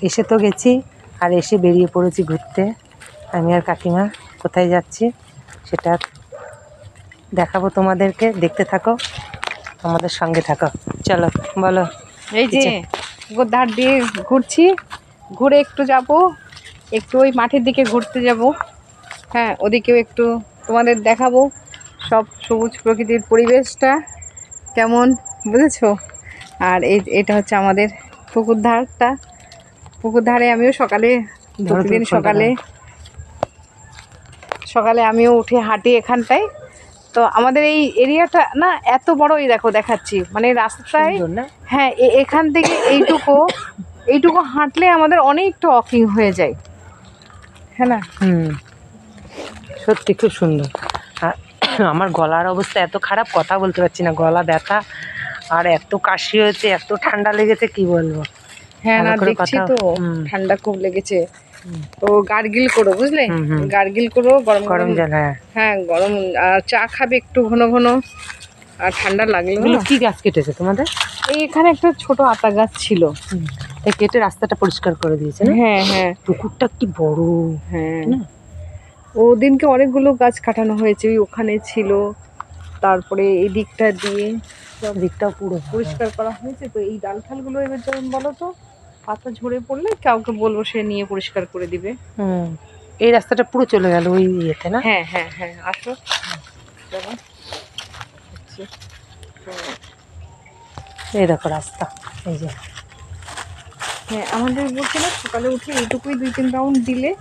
এসে তো গেছি, আর এসে বেরিয়ে পড়েছি ঘুরতে। আমি আর কাকিমা কোথায় যাচ্ছি সেটা দেখাবো তোমাদেরকে, দেখতে থাকো, আমাদের সঙ্গে থাকো। চলো বলো। এই যে পুকুর ধার দিয়ে ঘুরছি, ঘুরে একটু যাব, একটু ওই মাঠের দিকে ঘুরতে যাব। হ্যাঁ, ওদিকেও একটু তোমাদের দেখাবো সব সবুজ প্রকৃতির পরিবেশটা কেমন, বুঝেছো? আর এটা হচ্ছে আমাদের পুকুর ধারটা। পুকুর ধারে আমিও প্রতিদিন সকালে আমিও উঠে হাঁটি এখানটায়। তো আমাদের এই এরিয়াটা না এত বড়, এই দেখো দেখাচ্ছি, মানে রাস্তায়, হ্যাঁ এখান থেকে এইটুকু হাঁটলে আমাদের অনেকটা ওয়াকিং হয়ে যায়, হ্যাঁ না? সত্যি খুব সুন্দর। আর আমার গলার অবস্থা এত খারাপ, কথা বলতে পারছি না, গলা ব্যথা, আর এত কাশি হয়েছে, এত ঠান্ডা লেগেছে, কি বলবো। হ্যাঁ না, দেখছি তো ঠান্ডা খুব লেগেছে। তো গার্গিল করো, বুঝলে? গার্গিল করো গরম গরম জল। হ্যাঁ গরম, আর চা খাবে একটু ঘন ঘন, আর ঠান্ডা লাগলো। কি গাছ কেটেছে তোমাদের? এখানে একটা ছোট আতা গাছ ছিল, কেটে রাস্তাটা পরিষ্কার করে দিয়েছে। হ্যাঁ হ্যাঁ, পুকুরটা কি বড়। হ্যাঁ, ওদিনকে অনেকগুলো গাছ কাটানো হয়েছে, ওখানে ছিল, তারপরে এই দিকটা দিয়ে সব দিকটাও পুরো পরিষ্কার করা হয়েছে। তো এই ডাল ফালগুলো এবার যেমন বলো তো, পাতা ঝরে পড়লে কাউকে বলবো, সে নিয়ে পরিষ্কার করে দিবে। এই রাস্তাটা পুরো চলে গেল ওই ইয়েতে না? হ্যাঁ হ্যাঁ হ্যাঁ, আসো। এই দেখো রাস্তা, এই যে। হ্যাঁ, আমাদের বলছে না সকালে উঠে এইটুকুই 2-3 রাউন্ড দিলে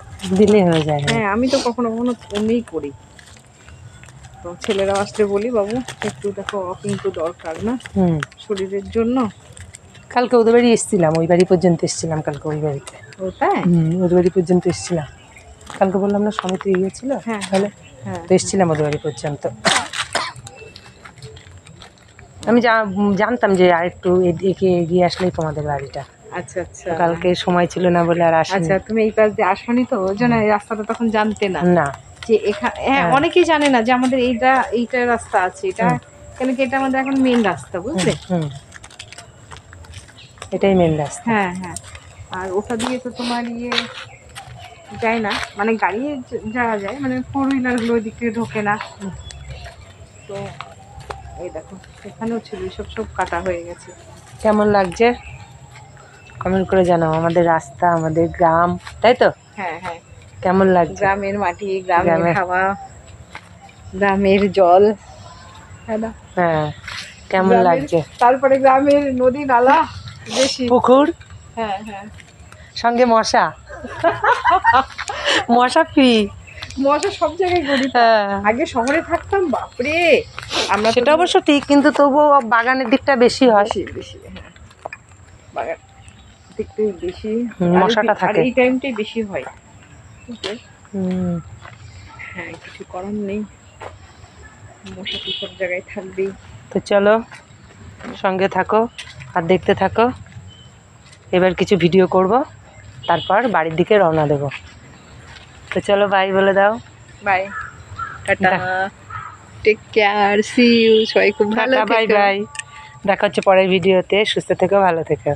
হয়ে যায়। হ্যাঁ, আমি তো কখনো কখনো কমেই করি। তো ছেলেরা আসলে বলি, বাবু একটু দেখো, ওয়াকিং তো দরকার না শরীরের জন্য। কালকে ওদের বাড়ি এসেছিলাম, ওই বাড়ি পর্যন্ত এসেছিলাম কালকে, ওই বাড়িতে। ও তাই? ওদের বাড়ি পর্যন্ত এসেছিলাম কালকে, বললাম না সমিতি গিয়েছিল, তাহলে তো এসেছিলাম ওদের বাড়ি পর্যন্ত। আমি জানতাম যে আর একটু এদিকে এগিয়ে আসলেই তোমাদের বাড়িটা। আচ্ছা আচ্ছা, কালকে সময় ছিল না বলে আর আসিনি। আচ্ছা, তুমি এই পাশ দিয়ে আসনি তো, ওই জন্য এই রাস্তাটা তখন জানতে না যে এখানে। হ্যাঁ, অনেকেই জানে না যে আমাদের এইটা রাস্তা আছে, এটা কেন কি, এটা আমাদের এখন মেন রাস্তা, বুঝলে? এটাই মেন রাস্তা। হ্যাঁ হ্যাঁ, আর ওটা দিয়ে তো তোমার যায় না, মানে গাড়ি যাওয়া যায়, মানে 4 হুইলার গুলো ওই দিক থেকে ঢোকে না। তো এই দেখো, এখানেও ছিল, সব কাটা হয়ে গেছে। কেমন লাগছে কমেন্ট করে জানাও, আমাদের রাস্তা, আমাদের গ্রাম, তাই তো? হ্যাঁ হ্যাঁ, কেমন লাগছে? গ্রামের মাটি, গ্রামের হাওয়া, গ্রামের জল, হ্যাঁ কেমন লাগছে? তারপরে গ্রামের নদী নালা, বেশি পুকুর, হ্যাঁ হ্যাঁ, সঙ্গে মশা ফ্রি, মশা সব জায়গায় গড়ি। আগে শহরে থাকতাম, বাপরে, আমরা সেটা অবশ্য ঠিক, কিন্তু তবুও বাগানের দিকটা বেশি হয়, বেশি হ্যাঁ, বাগান দিকটাই বেশি মশাটা থাকে, এই টাইমটাই বেশি হয়। হ্যাঁ, কিছু করার নেই, মশা তো সব জায়গায় থাকবেই। তো চলো সঙ্গে থাকো আর দেখতে থাকো। এবার কিছু ভিডিও করব, তারপর বাড়ির দিকে রওনা দেব। তো চলো বাই বলে দাও। Bye, tata, take care, see you, সবাই খুব ভালো থেকো। বাই বাই, দেখা হচ্ছে পরের ভিডিওতে। সুস্থ থেকো, ভালো থেকো।